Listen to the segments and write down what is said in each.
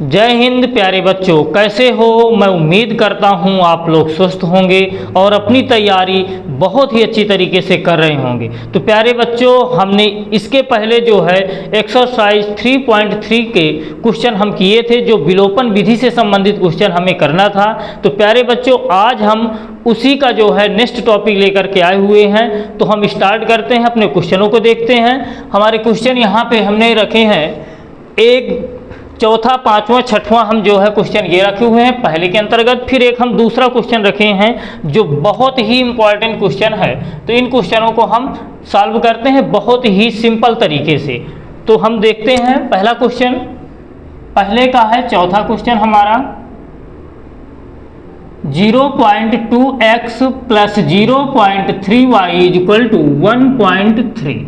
जय हिंद प्यारे बच्चों, कैसे हो। मैं उम्मीद करता हूँ आप लोग स्वस्थ होंगे और अपनी तैयारी बहुत ही अच्छी तरीके से कर रहे होंगे। तो प्यारे बच्चों, हमने इसके पहले जो है एक्सरसाइज 3.3 के क्वेश्चन हम किए थे, जो विलोपन विधि से संबंधित क्वेश्चन हमें करना था। तो प्यारे बच्चों, आज हम उसी का जो है नेक्स्ट टॉपिक लेकर के आए हुए हैं। तो हम स्टार्ट करते हैं, अपने क्वेश्चनों को देखते हैं। हमारे क्वेश्चन यहाँ पे हमने रखे हैं, एक चौथा, पांचवा, छठवां हम जो है क्वेश्चन ये रखे हुए हैं पहले के अंतर्गत। फिर एक हम दूसरा क्वेश्चन रखे हैं जो बहुत ही इंपॉर्टेंट क्वेश्चन है। तो इन क्वेश्चनों को हम सॉल्व करते हैं बहुत ही सिंपल तरीके से। तो हम देखते हैं पहला क्वेश्चन, पहले का है चौथा क्वेश्चन हमारा, 0.2x plus 0.3y is equal to 1.3।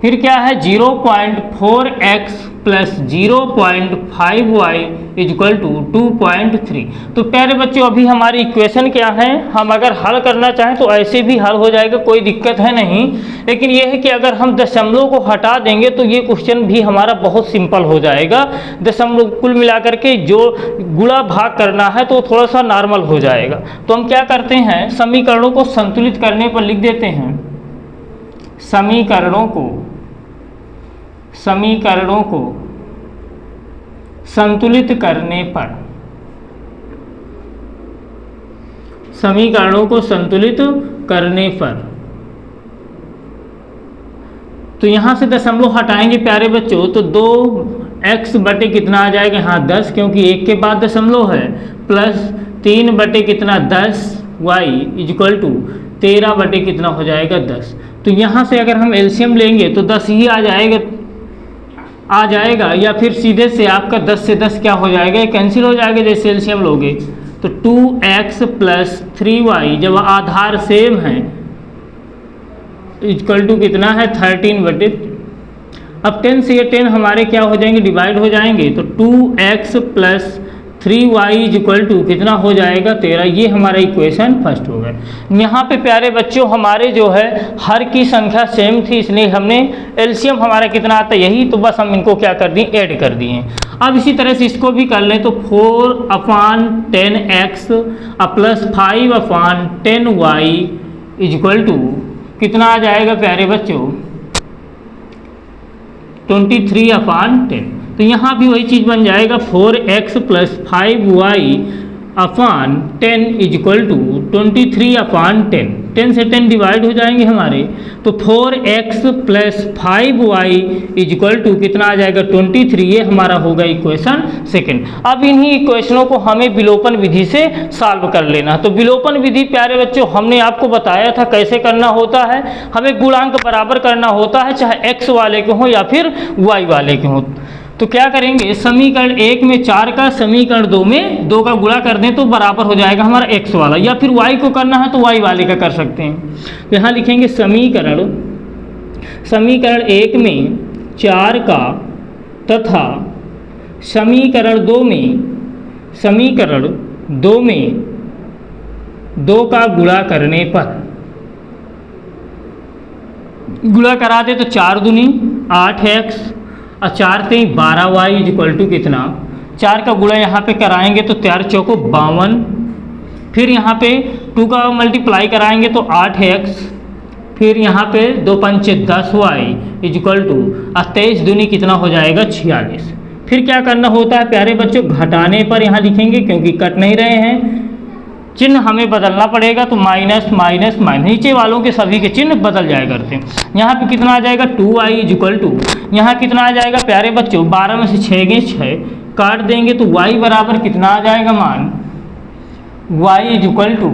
फिर क्या है 0.4x plus 0.5y is equal to 2.3। तो प्यारे बच्चों, अभी हमारी इक्वेशन क्या है, हम अगर हल करना चाहें तो ऐसे भी हल हो जाएगा, कोई दिक्कत है नहीं। लेकिन यह है कि अगर हम दशमलव को हटा देंगे तो ये क्वेश्चन भी हमारा बहुत सिंपल हो जाएगा। दशमलव कुल मिलाकर के जो गुणा भाग करना है तो थोड़ा सा नॉर्मल हो जाएगा। तो हम क्या करते हैं, समीकरणों को संतुलित करने पर लिख देते हैं। समीकरणों को संतुलित करने पर, समीकरणों को संतुलित करने पर, तो यहां से दशमलव हटाएंगे प्यारे बच्चों, तो 2x बटे कितना आ जाएगा, यहाँ 10 क्योंकि एक के बाद दशमलव है, प्लस 3 बटे कितना 10y इज इक्वल टू 13 बटे कितना हो जाएगा 10। तो यहाँ से अगर हम एलसीएम लेंगे तो 10 ही आ जाएगा, या फिर सीधे से आपका 10 से 10 क्या हो जाएगा, कैंसिल हो जाएगा जैसे एलसीएम लोगे। तो 2x प्लस 3y जब आधार सेम है इक्वल टू कितना है 13 बटे, अब 10 से ये 10 हमारे क्या हो जाएंगे, डिवाइड हो जाएंगे। तो 2x plus 3y is equal to कितना हो जाएगा 13। ये हमारा इक्वेशन फर्स्ट हो गया। यहाँ पे प्यारे बच्चों हमारे जो है हर की संख्या सेम थी, इसलिए हमने एलसीएम हमारा कितना आता है यही, तो बस हम इनको क्या कर दिए, ऐड कर दिए। अब इसी तरह से इसको भी कर लें तो 4/10x plus 5/10y is equal to कितना आ जाएगा प्यारे बच्चों 23/10। तो यहाँ भी वही चीज़ बन जाएगा, 4x plus 5y/10 is equal to 23/10। 10 से 10 डिवाइड हो जाएंगे हमारे, तो 4x plus 5y is equal to कितना आ जाएगा 23। ये हमारा होगा इक्वेशन सेकंड। अब इन्हीं इक्वेशनों को हमें विलोपन विधि से सॉल्व कर लेना। तो विलोपन विधि प्यारे बच्चों हमने आपको बताया था कैसे करना होता है। हमें गुणांक बराबर करना होता है, चाहे x वाले के हों या फिर y वाले के हों। तो क्या करेंगे, समीकरण 1 में 4 का, समीकरण 2 में 2 का गुणा कर दें तो बराबर हो जाएगा हमारा x वाला, या फिर y को करना है तो y वाले का कर सकते हैं। तो यहाँ लिखेंगे समीकरण 1 में 4 का तथा समीकरण 2 में 2 का गुणा करने पर, गुणा करा दे तो 4 दूनी 8x और 4 3 12y इज इक्वल टू कितना, 4 का गुणा यहाँ पे कराएंगे तो 4 चौको 52, फिर यहाँ पे 2 का मल्टीप्लाई कराएंगे तो 8x, फिर यहाँ पे 2 पंचे 10y इज इक्वल टू 23 दूनी कितना हो जाएगा 46। फिर क्या करना होता है प्यारे बच्चों, घटाने पर यहाँ लिखेंगे क्योंकि कट नहीं रहे हैं, चिन्ह हमें बदलना पड़ेगा। तो माइनस माइनस माइनस, नीचे वालों के सभी के चिन्ह बदल जाया करते हैं। यहाँ पे कितना आ जाएगा 2y इज इक्वल टू, यहाँ कितना आ जाएगा प्यारे बच्चों 12 में से 6 गए 6, काट देंगे तो y बराबर कितना आ जाएगा मान, y इज इक्वल टू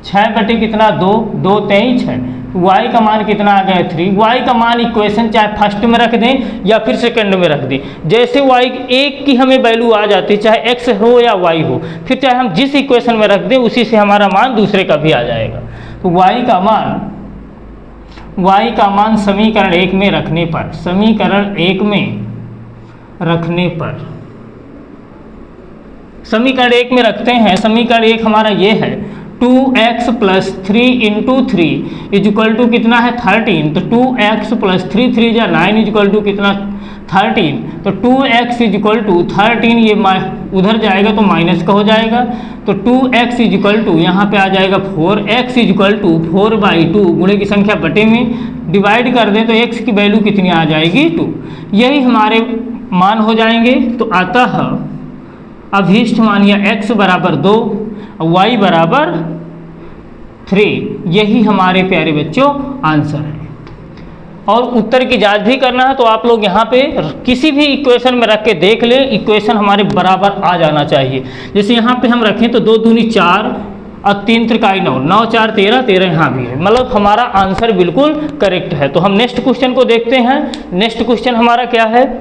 6 बटे कितना 2, 2 23 6, y का मान कितना आ गया 3। y का मान इक्वेशन चाहे फर्स्ट में रख दें या फिर सेकंड में रख दें, जैसे y एक की हमें वैल्यू आ जाती है, चाहे x हो या y हो, फिर चाहे हम जिस इक्वेशन में रख दें उसी से हमारा मान दूसरे का भी आ जाएगा। तो y का मान समीकरण 1 में रखने पर, समीकरण 1 में रखते हैं। समीकरण 1 हमारा ये है 2x plus 3 into 3 is equal to कितना है 13। तो 2x प्लस 3 3 जा 9 इज इक्वल टू कितना 13। तो 2x इज इक्वल टू 13, ये उधर जाएगा तो माइनस का हो जाएगा। तो 2x इज इक्वल टू यहाँ पे आ जाएगा 4x इज इक्वल टू 4/2 गुणे की संख्या बटे में डिवाइड कर दें तो x की वैल्यू कितनी आ जाएगी 2। यही हमारे मान हो जाएंगे। तो अतः अभीष्ट मान या x बराबर 2 y बराबर 3, यही हमारे प्यारे बच्चों आंसर है। और उत्तर की जांच भी करना है तो आप लोग यहाँ पे किसी भी इक्वेशन में रख के देख लें, इक्वेशन हमारे बराबर आ जाना चाहिए। जैसे यहाँ पे हम रखें तो 2 दूनी 4 और 3 त्रिकाई 9, 9 4 13, 13 यहाँ भी है, मतलब हमारा आंसर बिल्कुल करेक्ट है। तो हम नेक्स्ट क्वेश्चन को देखते हैं। नेक्स्ट क्वेश्चन हमारा क्या है,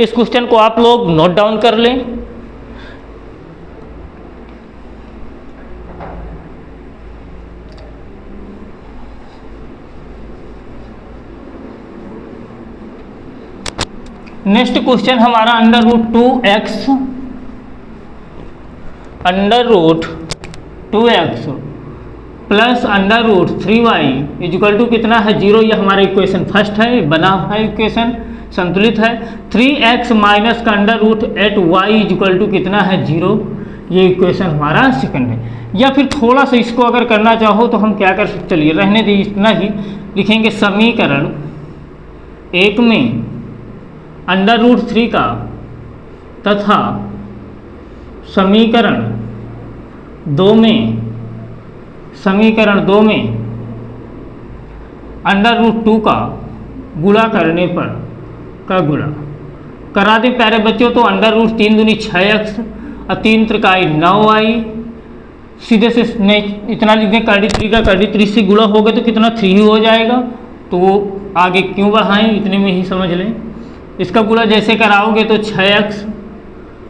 इस क्वेश्चन को आप लोग नोट डाउन कर लें। नेक्स्ट क्वेश्चन हमारा under root 2x plus under root 3y is equal to कितना है 0। ये हमारा इक्वेशन फर्स्ट है, बना हुआ है इक्वेशन, संतुलित है। 3x माइनस का under root 8y is equal to कितना है 0। ये इक्वेशन हमारा सेकंड है। या फिर थोड़ा सा इसको अगर करना चाहो तो हम क्या कर सकते, चलिए रहने दी, इतना ही लिखेंगे। समीकरण 1 में अंडर रूट 3 का तथा समीकरण 2 में अंडर रूट 2 का गुणा करने पर का गुणा करा दें प्यारे बच्चों। तो अंडर रूट 3 दूनी 6x और 3 त्रिकाई 9y, सीधे से नहीं इतना लिख दें, कर्डी 3 का कर्डी 3 से गुणा हो गया तो कितना 3 ही हो जाएगा। तो वो आगे क्यों बढ़ाएं, इतने में ही समझ लें। इसका गुणा जैसे कराओगे तो 6x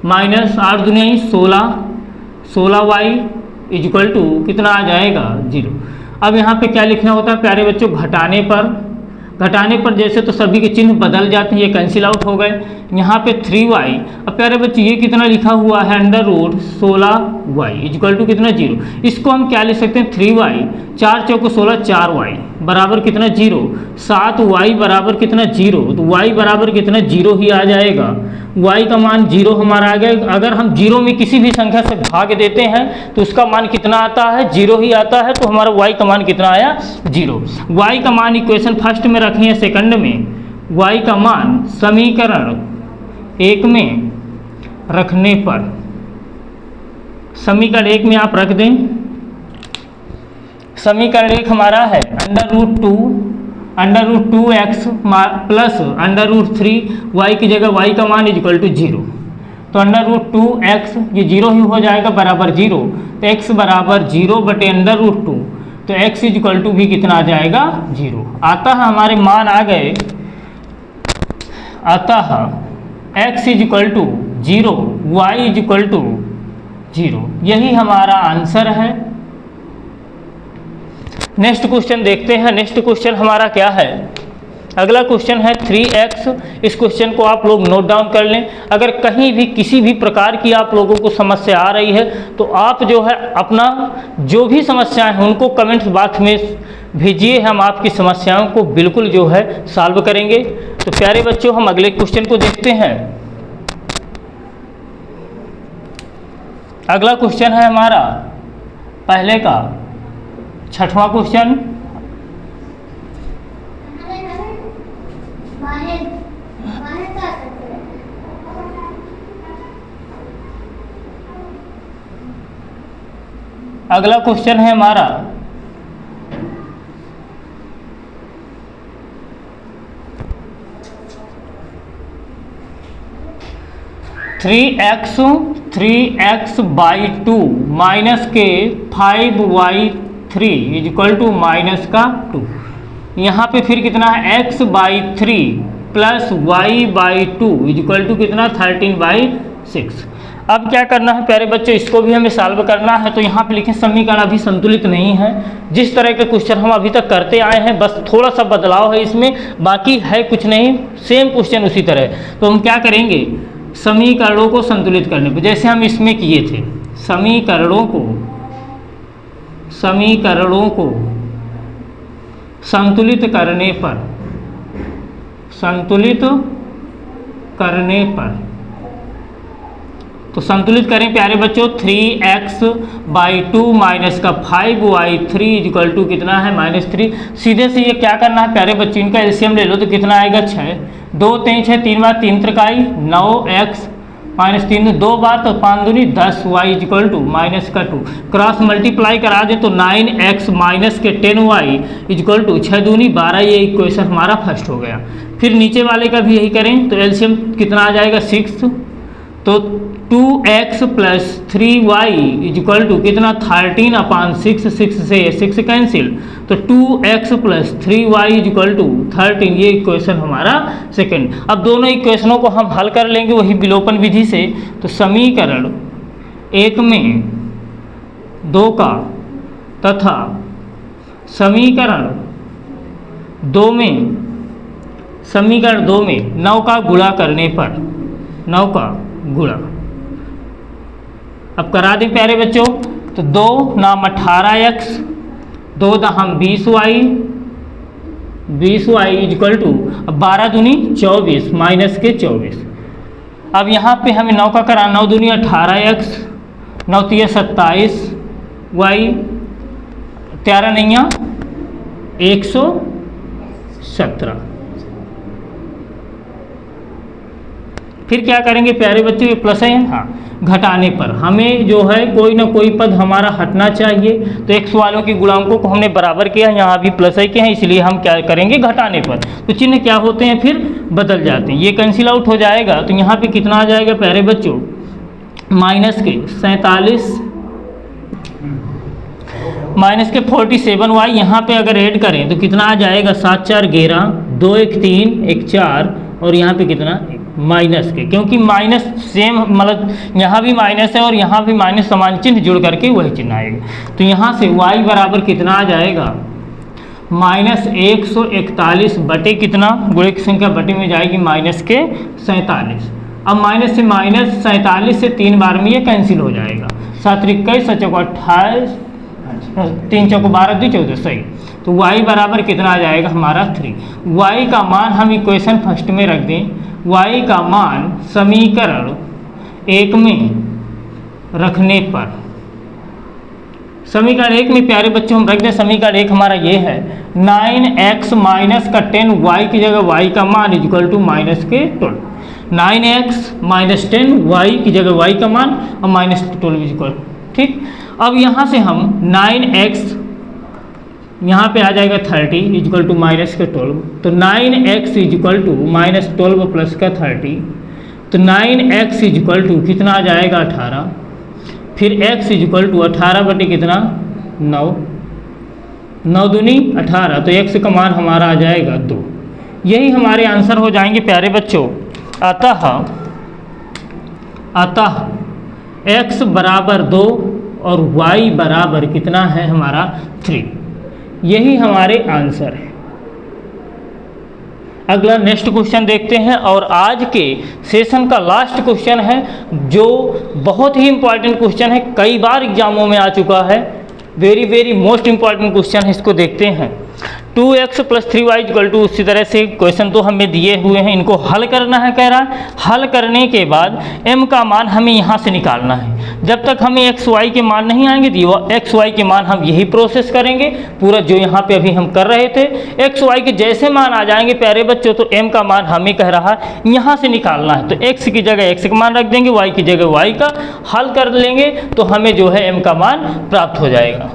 माइनस 8 दुनिया 16, 16y इज इक्वल टू कितना आ जाएगा 0। अब यहाँ पे क्या लिखना होता है प्यारे बच्चों, घटाने पर जैसे तो सभी के चिन्ह बदल जाते हैं, ये कैंसिल आउट हो गए। यहाँ पे 3y, अब प्यारे बच्चे ये कितना लिखा हुआ है under root 16y is equal to कितना 0। इसको हम क्या लिख सकते हैं 3y 4 चौको 16 4y बराबर कितना 0, 7y बराबर कितना 0। तो y बराबर कितना 0 ही आ जाएगा। y का मान 0 हमारा आ गया। अगर हम 0 में किसी भी संख्या से भाग देते हैं तो उसका मान कितना आता है 0 ही आता है। तो हमारा y का मान कितना आया 0। y का मान इक्वेशन फर्स्ट में रखें या सेकंड में, y का मान समीकरण 1 में रखने पर, समीकरण 1 में आप रख दें। समीकरण 1 हमारा है under root 2x plus under root 3y की जगह y का मान इज इक्वल टू 0। तो अंडर रूट 2x ये 0 ही हो जाएगा बराबर 0। तो x बराबर 0 बटे अंडर रूट 2, तो x इज इक्वल टू भी कितना आ जाएगा 0। अतः हमारे मान आ गए, अतः x is equal to 0, y is equal to 0, यही हमारा आंसर है। नेक्स्ट क्वेश्चन देखते हैं। नेक्स्ट क्वेश्चन हमारा क्या है, अगला क्वेश्चन है 3x। इस क्वेश्चन को आप लोग नोट डाउन कर लें। अगर कहीं भी किसी भी प्रकार की आप लोगों को समस्या आ रही है तो आप जो है अपना जो भी समस्याएं हैं उनको कमेंट्स बॉक्स में भेजिए, हम आपकी समस्याओं को बिल्कुल जो है सॉल्व करेंगे। तो प्यारे बच्चों हम अगले क्वेश्चन को देखते हैं। अगला क्वेश्चन है हमारा पहले का 6वां क्वेश्चन। अगला क्वेश्चन है हमारा 3x बाई 2 माइनस के 5y3 is equal to minus का 2। यहाँ पे फिर कितना है x/3 plus y/2 is equal to कितना 13/6। अब क्या करना है प्यारे बच्चों, इसको भी हमें सॉल्व करना है। तो यहाँ पे लिखें समीकरण अभी संतुलित नहीं है। जिस तरह के क्वेश्चन हम अभी तक करते आए हैं बस थोड़ा सा बदलाव है इसमें, बाकी है कुछ नहीं, सेम क्वेश्चन उसी तरह। तो हम क्या करेंगे, समीकरणों को संतुलित करने पर जैसे हम इसमें किए थे, समीकरणों को समीकरणों को संतुलित करने पर तो संतुलित करें प्यारे बच्चों, 3x/2 माइनस का 5y3 इक्वल टू कितना है -3। सीधे से ये क्या करना है प्यारे बच्चों, इनका एलसीएम ले लो तो कितना आएगा 6, 2 3 6, 3 बार 3 त्रिकाई 9x -3 2 बार तो 5 दूनी 10y equal to -2। Cross multiply करा दें तो 9x माइनस के 10y इक्वल टू 6 दूनी 12। ये इक्वेशन हमारा फर्स्ट हो गया। फिर नीचे वाले का भी यही करें तो एलसीएम कितना आ जाएगा 6, तो 2x plus 3y equal to कितना 13/6, 6 से 6 कैंसिल, तो 2x plus 3y equal to 13। ये इक्वेशन हमारा सेकंड। अब दोनों इक्वेशनों को हम हल कर लेंगे वही विलोपन विधि से। तो समीकरण 1 में 2 का तथा समीकरण 2 में 9 का गुणा करने पर 9 का गुणा। अब करा दें प्यारे बच्चों, तो 2 नाम 18x, 2 दहम 20y इक्वल टू 12 दूनी 24 माइनस के 24। अब यहाँ पे हमें 9 का करा, 9 दूनी 18x, 9 3 27 y, 13 नहीं 117। फिर क्या करेंगे प्यारे बच्चों, ये प्लस है हाँ, घटाने पर हमें जो है कोई ना कोई पद हमारा हटना चाहिए। तो x वालों के गुणांकों को हमने बराबर किया, यहाँ भी प्लस है के हैं, इसलिए हम क्या करेंगे घटाने पर तो चिन्ह क्या होते हैं फिर बदल जाते हैं। ये कैंसिल आउट हो जाएगा तो यहाँ पे कितना आ जाएगा प्यारे बच्चों, माइनस के 47 माइनस के 47y। यहाँ पे अगर ऐड करें तो कितना आ जाएगा 7 4 11, 2 1 3 1 4 और यहाँ पे कितना माइनस के, क्योंकि माइनस सेम मतलब यहाँ भी माइनस है और यहाँ भी माइनस, समान चिन्ह जुड़ करके वही चिन्ह आएगा। तो यहाँ से y बराबर कितना आ जाएगा -141 बटे कितना, गुणे की संख्या बटे में जाएगी माइनस के 47। अब माइनस से माइनस 47 से 3 बार में ये कैंसिल हो जाएगा। 7 21 7 28 3 चौको 12 2 14 सही। तो y बराबर कितना आ जाएगा हमारा 3। y का मान हम इक्वेशन फर्स्ट में रख दें, y का मान समीकरण 1 में रखने पर, समीकरण 1 में प्यारे बच्चों हम रख दें, समीकरण 1 हमारा ये है 9x माइनस का 10y की जगह y का मान इक्वल टू माइनस के 12। 9x माइनस 10y की जगह y का मान और माइनस 12 इक्वल। ठीक, अब यहाँ से हम 9x यहाँ पे आ जाएगा 30 इक्वल टू माइनस के 12, तो 9x equal to minus 12 plus का 30, तो 9x इक्वल टू कितना आ जाएगा 18। फिर x इक्वल टू 18 बटे कितना 9, 9 दूनी 18, तो x का मान हमारा आ जाएगा 2। यही हमारे आंसर हो जाएंगे प्यारे बच्चों। अतः x बराबर 2 और y बराबर कितना है हमारा 3। यही हमारे आंसर है। अगला नेक्स्ट क्वेश्चन देखते हैं और आज के सेशन का लास्ट क्वेश्चन है जो बहुत ही इंपॉर्टेंट क्वेश्चन है, कई बार एग्जामों में आ चुका है, वेरी मोस्ट इंपॉर्टेंट क्वेश्चन है। इसको देखते हैं। 2x plus 3y equal to, उसी तरह से क्वेश्चन तो हमें दिए हुए हैं, इनको हल करना है कह रहा है। हल करने के बाद m का मान हमें यहाँ से निकालना है। जब तक हमें x y के मान नहीं आएंगे तो x y के मान हम यही प्रोसेस करेंगे पूरा जो यहाँ पे अभी हम कर रहे थे। x y के जैसे मान आ जाएंगे प्यारे बच्चों तो m का मान हमें कह रहा है यहाँ से निकालना है, तो x की जगह x का मान रख देंगे, y की जगह y का, हल कर लेंगे तो हमें जो है m का मान प्राप्त हो जाएगा।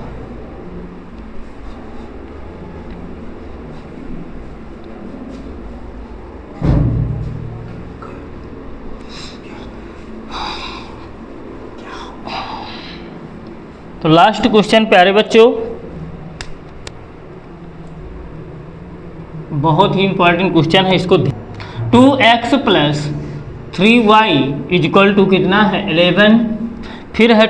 तो लास्ट क्वेश्चन प्यारे बच्चों बहुत ही इंपॉर्टेंट क्वेश्चन है, इसको 2x plus 3y equal to कितना है 11। फिर है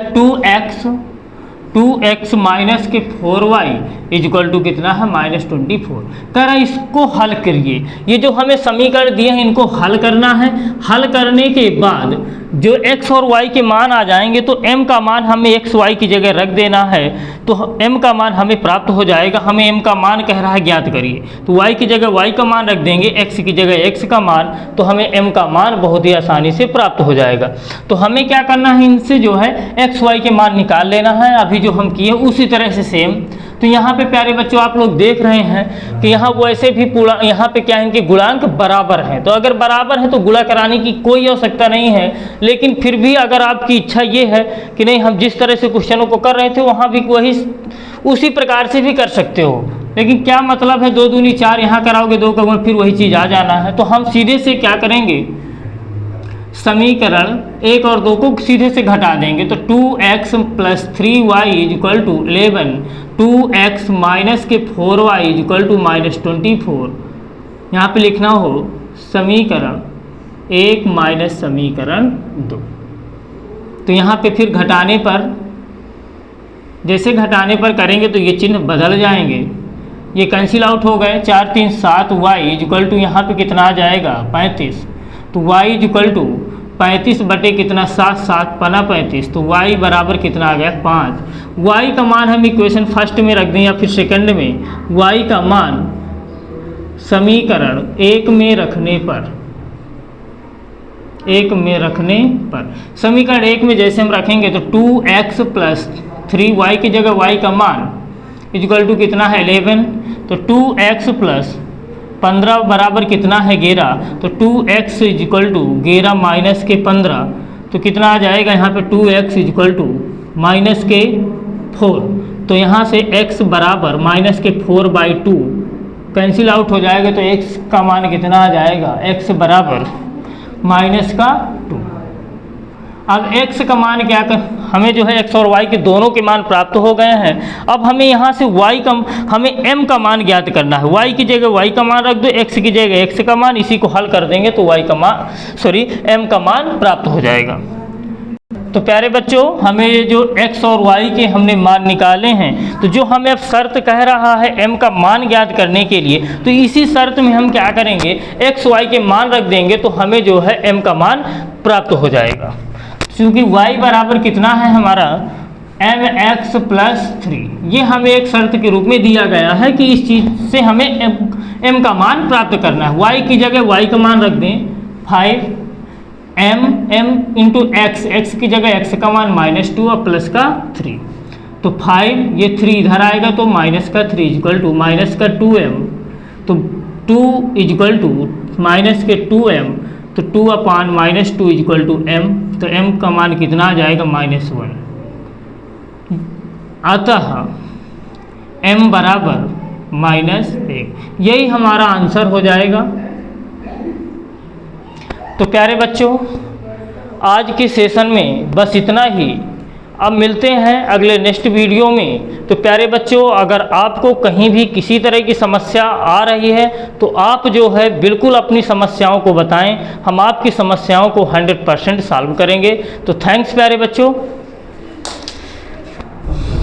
2x माइनस के 4y इज इक्वल टू कितना है -24। कह रहा इसको हल करिए, ये जो हमें समीकरण दिए हैं इनको हल करना है। हल करने के बाद जो x और y के मान आ जाएंगे तो m का मान हमें x y की जगह रख देना है, तो m का मान हमें प्राप्त हो जाएगा। हमें m का मान कह रहा है ज्ञात करिए, तो y की जगह y का मान रख देंगे, x की जगह x का मान, तो हमें m का मान बहुत ही आसानी से प्राप्त हो जाएगा। तो हमें क्या करना है, इनसे जो है x y के मान निकाल लेना है, अभी जो हम किए उसी तरह से सेम। तो यहाँ पे प्यारे बच्चों आप लोग देख रहे हैं कि यहाँ वैसे भी पूरा यहाँ पे क्या है कि गुणांक बराबर हैं, तो अगर बराबर है तो गुणा कराने की कोई आवश्यकता नहीं है। लेकिन फिर भी अगर आपकी इच्छा ये है कि नहीं हम जिस तरह से क्वेश्चनों को कर रहे थे वहाँ भी वही उसी प्रकार से भी कर सकते हो, लेकिन क्या मतलब है 2 दूनी 4 यहाँ कराओगे 2 का गुण फिर वही चीज़ आ जाना है। तो हम सीधे से क्या करेंगे, समीकरण 1 और 2 को सीधे से घटा देंगे। तो 2x + 3y is equal to 11, 2x minus के 4y इज इक्वल टू -24। यहाँ पे लिखना हो समीकरण 1 माइनस समीकरण 2। तो यहाँ पे फिर घटाने पर, जैसे घटाने पर करेंगे तो ये चिन्ह बदल जाएंगे, ये कैंसिल आउट हो गए। 4 3 7 y इज इक्वल टू यहाँ पे कितना आ जाएगा 35। तो y इज इक्वल टू 35 बटे कितना 7 7 पना 35, तो y बराबर कितना आ गया 5। y का मान हम इक्वेशन फर्स्ट में रख दें या फिर सेकंड में, y का मान समीकरण 1 में रखने पर, समीकरण 1 में जैसे हम रखेंगे तो 2x + 3y की जगह y का मान इज इक्वल टू कितना है 11, तो 2x + 15 बराबर कितना है 11, तो 2x is equal to 11 minus के 15, तो कितना आ जाएगा यहाँ पे 2x इज इक्वल टू -4। तो यहाँ से x बराबर -4/2 कैंसिल आउट हो जाएगा, तो x का मान कितना आ जाएगा, x बराबर -2। अब x का मान क्या कर, हमें जो है x और y के दोनों के मान प्राप्त हो गए हैं। अब हमें यहाँ से हमें m का मान ज्ञात करना है। y की जगह y का मान रख दो, x की जगह x का मान, इसी को हल कर देंगे तो m का मान प्राप्त हो जाएगा। तो प्यारे बच्चों हमें ये जो x और y के हमने मान निकाले हैं, तो जो हमें अब शर्त कह रहा है m का मान ज्ञात करने के लिए, तो इसी शर्त में हम क्या करेंगे x y के मान रख देंगे, तो हमें जो है m का मान प्राप्त हो जाएगा। क्योंकि y बराबर कितना है हमारा mx + 3, ये हमें एक शर्त के रूप में दिया गया है कि इस चीज़ से हमें m का मान प्राप्त करना है। y की जगह y का मान रख दें 5m इंटू x की जगह x का मान -2 और प्लस का 3, तो 5 ये 3 इधर आएगा तो -3 इज इक्वल टू -2m, तो 2 इज इक्वल टू -2m, तो 2/-2 इज इक्वल टू m, तो m का मान कितना आ जाएगा -1। अतः m बराबर -1, यही हमारा आंसर हो जाएगा। तो प्यारे बच्चों आज के सेशन में बस इतना ही, अब मिलते हैं अगले नेक्स्ट वीडियो में। तो प्यारे बच्चों अगर आपको कहीं भी किसी तरह की समस्या आ रही है तो आप जो है बिल्कुल अपनी समस्याओं को बताएं, हम आपकी समस्याओं को 100% सॉल्व करेंगे। तो थैंक्स प्यारे बच्चों।